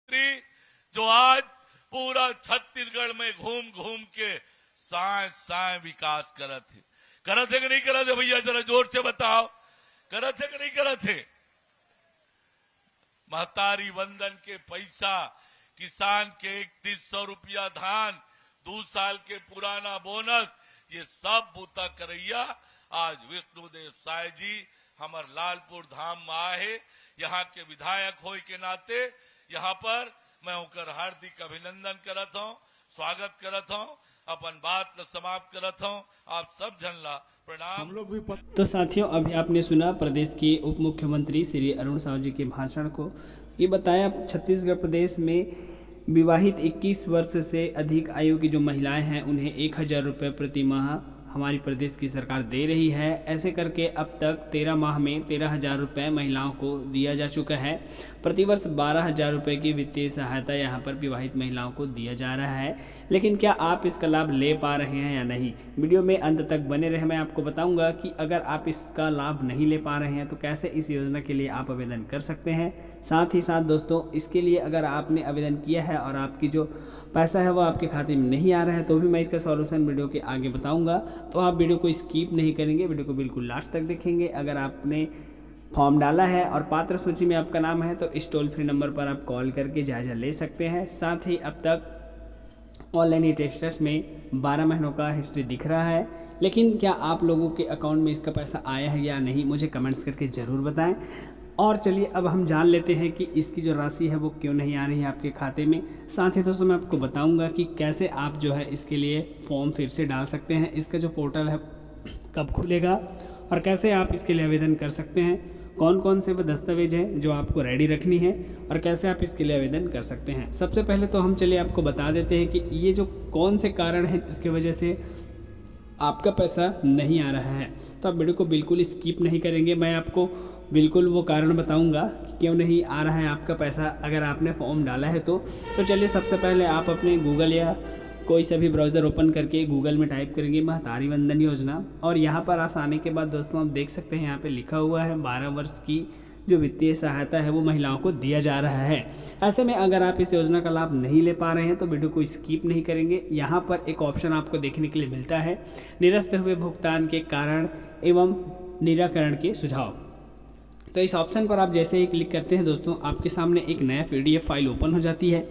जो आज पूरा छत्तीसगढ़ में घूम घूम के साय विकास करत है कि नहीं करत है भैया, जरा जोर से बताओ, करत है कि नहीं करत है? महतारी वंदन के पैसा, किसान के 3100 रुपया धान, 2 साल के पुराना बोनस, ये सब बूता करैया आज विष्णुदेव साय जी हमार लालपुर धाम में आए। यहाँ के विधायक होए के नाते यहाँ पर मैं उनकर हार्दिक अभिनंदन करत हूँ, स्वागत करत हूँ, अपन बात ल समाप्त करत हूँ। आप सब जन ला प्रणाम। हम लोग भी तो साथियों, अभी आपने सुना प्रदेश के उप मुख्यमंत्री श्री अरुण साव जी के भाषण को। ये बताया छत्तीसगढ़ प्रदेश में विवाहित 21 वर्ष से अधिक आयु की जो महिलाएं हैं उन्हें 1000 रुपये प्रति माह हमारी प्रदेश की सरकार दे रही है। ऐसे करके अब तक 13 माह में 13,000 रुपये महिलाओं को दिया जा चुका है। प्रतिवर्ष 12,000 रुपये की वित्तीय सहायता यहाँ पर विवाहित महिलाओं को दिया जा रहा है। लेकिन क्या आप इसका लाभ ले पा रहे हैं या नहीं, वीडियो में अंत तक बने रहे। मैं आपको बताऊंगा कि अगर आप इसका लाभ नहीं ले पा रहे हैं तो कैसे इस योजना के लिए आप आवेदन कर सकते हैं। साथ ही साथ दोस्तों, इसके लिए अगर आपने आवेदन किया है और आपकी जो पैसा है वो आपके खाते में नहीं आ रहा है तो भी मैं इसका सॉल्यूशन वीडियो के आगे बताऊंगा। तो आप वीडियो को स्किप नहीं करेंगे, वीडियो को बिल्कुल लास्ट तक देखेंगे। अगर आपने फॉर्म डाला है और पात्र सूची में आपका नाम है तो इस टोल फ्री नंबर पर आप कॉल करके जायजा ले सकते हैं। साथ ही अब तक ऑनलाइन टेस्टर्स में 12 महीनों का हिस्ट्री दिख रहा है, लेकिन क्या आप लोगों के अकाउंट में इसका पैसा आया है या नहीं, मुझे कमेंट्स करके ज़रूर बताएं। और चलिए अब हम जान लेते हैं कि इसकी जो राशि है वो क्यों नहीं आ रही है आपके खाते में। साथ ही दोस्तों, मैं आपको बताऊंगा कि कैसे आप जो है इसके लिए फॉर्म फिर से डाल सकते हैं, इसका जो पोर्टल है कब खुलेगा और कैसे आप इसके लिए आवेदन कर सकते हैं, कौन कौन से वो दस्तावेज हैं जो आपको रेडी रखनी है और कैसे आप इसके लिए आवेदन कर सकते हैं। सबसे पहले तो हम चलिए आपको बता देते हैं कि ये जो कौन से कारण है इसके वजह से आपका पैसा नहीं आ रहा है। तो आप वीडियो को बिल्कुल स्किप नहीं करेंगे, मैं आपको बिल्कुल वो कारण बताऊंगा कि क्यों नहीं आ रहा है आपका पैसा अगर आपने फॉर्म डाला है तो चलिए सबसे पहले आप अपने गूगल या कोई सा भी ब्राउज़र ओपन करके गूगल में टाइप करेंगे महतारी वंदन योजना, और यहाँ पर आने के बाद दोस्तों आप देख सकते हैं यहाँ पे लिखा हुआ है 12 वर्ष की जो वित्तीय सहायता है वो महिलाओं को दिया जा रहा है। ऐसे में अगर आप इस योजना का लाभ नहीं ले पा रहे हैं तो वीडियो को स्किप नहीं करेंगे। यहाँ पर एक ऑप्शन आपको देखने के लिए मिलता है निरस्त हुए भुगतान के कारण एवं निराकरण के सुझाव। तो इस ऑप्शन पर आप जैसे ही क्लिक करते हैं दोस्तों, आपके सामने एक नया PDF फाइल ओपन हो जाती है।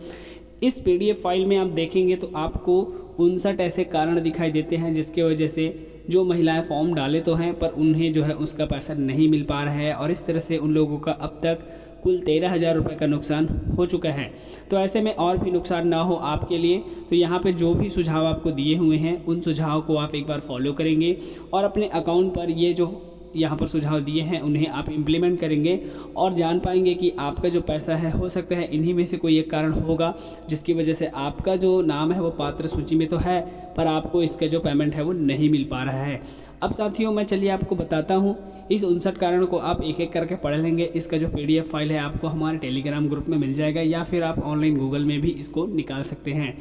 इस PDF फाइल में आप देखेंगे तो आपको 59 ऐसे कारण दिखाई देते हैं जिसके वजह से जो महिलाएं फॉर्म डाले तो हैं पर उन्हें जो है उसका पैसा नहीं मिल पा रहा है, और इस तरह से उन लोगों का अब तक कुल 13,000 रुपये का नुकसान हो चुका है। तो ऐसे में और भी नुकसान ना हो आपके लिए तो यहाँ पे जो भी सुझाव आपको दिए हुए हैं उन सुझाव को आप एक बार फॉलो करेंगे और अपने अकाउंट पर ये जो यहाँ पर सुझाव दिए हैं उन्हें आप इम्प्लीमेंट करेंगे और जान पाएंगे कि आपका जो पैसा है हो सकता है इन्हीं में से कोई एक कारण होगा जिसकी वजह से आपका जो नाम है वो पात्र सूची में तो है पर आपको इसका जो पेमेंट है वो नहीं मिल पा रहा है। अब साथियों, मैं चलिए आपको बताता हूँ इस 59 कारण को आप एक एक करके पढ़ लेंगे। इसका जो PDF फाइल है आपको हमारे टेलीग्राम ग्रुप में मिल जाएगा या फिर आप ऑनलाइन गूगल में भी इसको निकाल सकते हैं।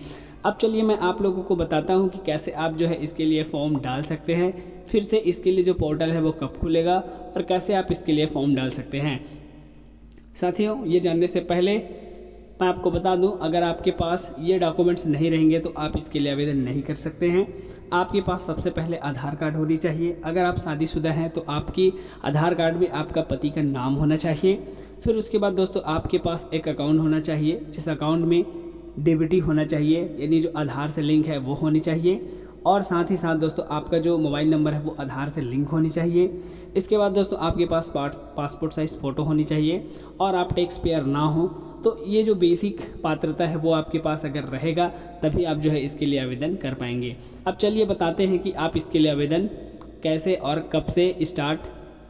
अब चलिए मैं आप लोगों को बताता हूं कि कैसे आप जो है इसके लिए फॉर्म डाल सकते हैं, फिर से इसके लिए जो पोर्टल है वो कब खुलेगा और कैसे आप इसके लिए फॉर्म डाल सकते हैं। साथियों, ये जानने से पहले मैं आपको बता दूं, अगर आपके पास ये डॉक्यूमेंट्स नहीं रहेंगे तो आप इसके लिए आवेदन नहीं कर सकते हैं। आपके पास सबसे पहले आधार कार्ड होनी चाहिए। अगर आप शादीशुदा हैं तो आपकी आधार कार्ड में आपका पति का नाम होना चाहिए। फिर उसके बाद दोस्तों आपके पास एक अकाउंट होना चाहिए जिस अकाउंट में DBT होना चाहिए, यानी जो आधार से लिंक है वो होनी चाहिए, और साथ ही साथ दोस्तों आपका जो मोबाइल नंबर है वो आधार से लिंक होनी चाहिए। इसके बाद दोस्तों आपके पास पासपोर्ट साइज़ फ़ोटो होनी चाहिए और आप टैक्स पेयर ना हो। तो ये जो बेसिक पात्रता है वो आपके पास अगर रहेगा तभी आप जो है इसके लिए आवेदन कर पाएंगे। अब चलिए बताते हैं कि आप इसके लिए आवेदन कैसे और कब से स्टार्ट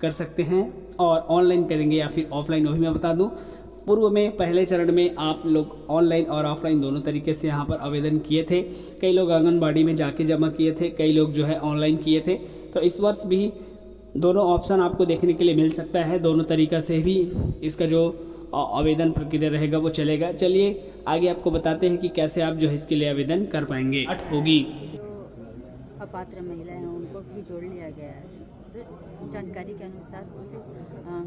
कर सकते हैं और ऑनलाइन करेंगे या फिर ऑफलाइन, वही मैं बता दूँ। पूर्व में पहले चरण में आप लोग ऑनलाइन और ऑफलाइन दोनों तरीके से यहाँ पर आवेदन किए थे। कई लोग आंगनबाड़ी में जाके जमा किए थे, कई लोग जो है ऑनलाइन किए थे। तो इस वर्ष भी दोनों ऑप्शन आपको देखने के लिए मिल सकता है। दोनों तरीक़ा से भी इसका जो आवेदन प्रक्रिया रहेगा वो चलेगा। चलिए आगे आपको बताते हैं कि कैसे आप जो है इसके लिए आवेदन कर पाएंगे। होगी जो अपात्र महिलाएं हैं उनको भी जोड़ लिया गया है। तो जानकारी के अनुसार उसे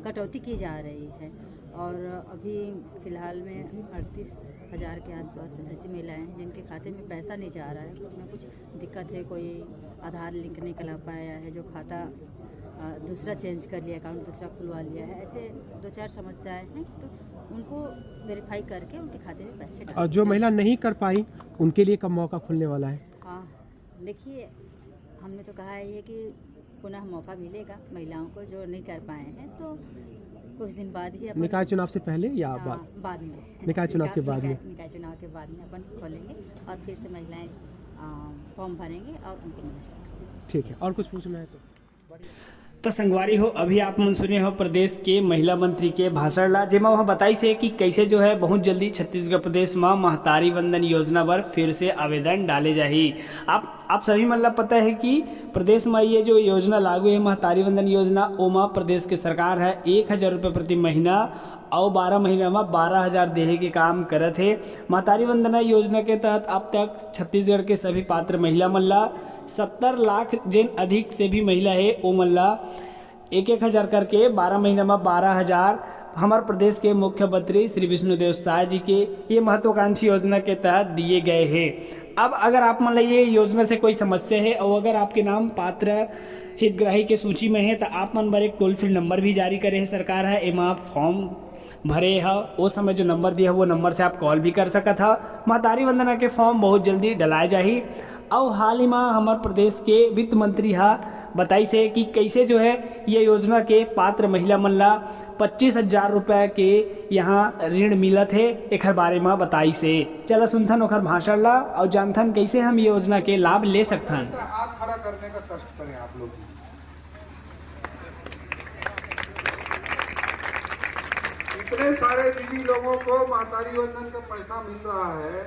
कटौती की जा रही है और अभी फ़िलहाल में 38,000 के आसपास ऐसी महिलाएं हैं जिनके खाते में पैसा नहीं जा रहा है। कुछ ना कुछ दिक्कत है, कोई आधार लिंक नहीं करा पाया है, जो खाता दूसरा चेंज कर लिया, अकाउंट दूसरा खुलवा लिया है, ऐसे 2-4 समस्याएं हैं। तो उनको वेरीफाई करके उनके खाते में पैसे और जो महिला नहीं कर पाई उनके लिए कब मौका खुलने वाला है? हाँ, देखिए, हमने तो कहा है ये कि पुनः मौका मिलेगा महिलाओं को जो नहीं कर पाए हैं, तो कुछ दिन बाद ही अपन निकाय चुनाव से पहले या बाद में निकाय चुनाव के बाद में? निकाय चुनाव के बाद में अपन खोलेंगे और फिर से महिलाएं फॉर्म भरेंगे और उनको मिलना स्टार्ट करेंगे। ठीक है, और कुछ पूछना है तो संगवारी हो, अभी आप मन सुने हो प्रदेश के महिला मंत्री के भाषण ला, जेमा वह बताई से कि कैसे जो है बहुत जल्दी छत्तीसगढ़ प्रदेश में महतारी वंदन योजना पर फिर से आवेदन डाले जाही। आप सभी मतलब पता है कि प्रदेश में ये जो योजना लागू है महतारी वंदन योजना, ओमा प्रदेश की सरकार है 1,000 रुपये प्रति महीना और 12 महीना में 12,000 देहे के काम करत है। महतारी वंदना योजना के तहत अब तक छत्तीसगढ़ के सभी पात्र महिला मल्ला 70 लाख जिन अधिक से भी महिला है वो मल्ला 1,000 करके 12 महीना में 12,000 हमारे प्रदेश के मुख्यमंत्री श्री विष्णुदेव साय जी के ये महत्वाकांक्षी योजना के तहत दिए गए हैं। अब अगर आप मान लीजिए योजना से कोई समस्या है और अगर आपके नाम पात्र हितग्राही के सूची में है तो आप मन पर एक टोल फ्री नंबर भी जारी करे है सरकार है, एमा आप फॉर्म भरे है वो समय जो नंबर दिया है वो नंबर से आप कॉल भी कर सकत है। महतारी वंदना के फॉर्म बहुत जल्दी डलाए जाही। और हाल ही में हमारे प्रदेश के वित्त मंत्री बताई से कि कैसे जो है ये योजना के पात्र महिला मन ला 25,000 रुपये के यहाँ ऋण मिलत है, एक बारे में बताई से। चला सुनथन ओखर भाषण ला और जानथन कैसे हम ये योजना के लाभ ले सकथन। हाथ खड़ा करने का कष्ट करें आप लोग। इतने सारे दीदी लोगों को महतारी योजना का पैसा मिल रहा है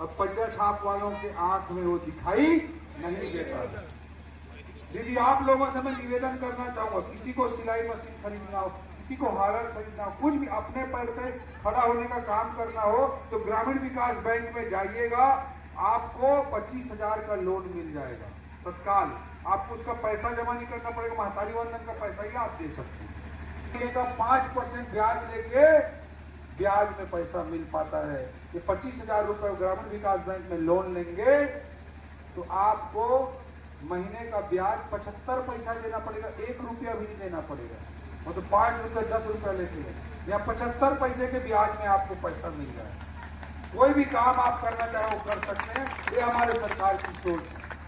और पंजा छाप वालों के आंख में वो दिखाई नहीं देता। दीदी आप लोगों से मैं निवेदन करना चाहूंगा, किसी को सिलाई मशीन खरीदना हो, किसी को हार्डर खरीदना हो, कुछ भी अपने पैर पे खड़ा होने का काम करना हो तो ग्रामीण विकास बैंक में जाइएगा, आपको 25,000 का लोन मिल जाएगा तत्काल। आपको उसका पैसा जमा नहीं करना पड़ेगा, महतारी वंदन का पैसा ही आप दे सकते हैं। 5% ब्याज लेके ब्याज में पैसा मिल पाता है। ये 25,000 रुपये ग्रामीण विकास बैंक में लोन लेंगे तो आपको महीने का ब्याज 75 पैसा देना पड़ेगा, 1 रुपया भी नहीं देना पड़ेगा। वो तो 5 रुपये 10 रुपया लेते हैं, या 75 पैसे के ब्याज में आपको पैसा मिल रहा है। कोई भी काम आप करना चाहो कर सकते हैं, ये हमारे सरकार की सोच है।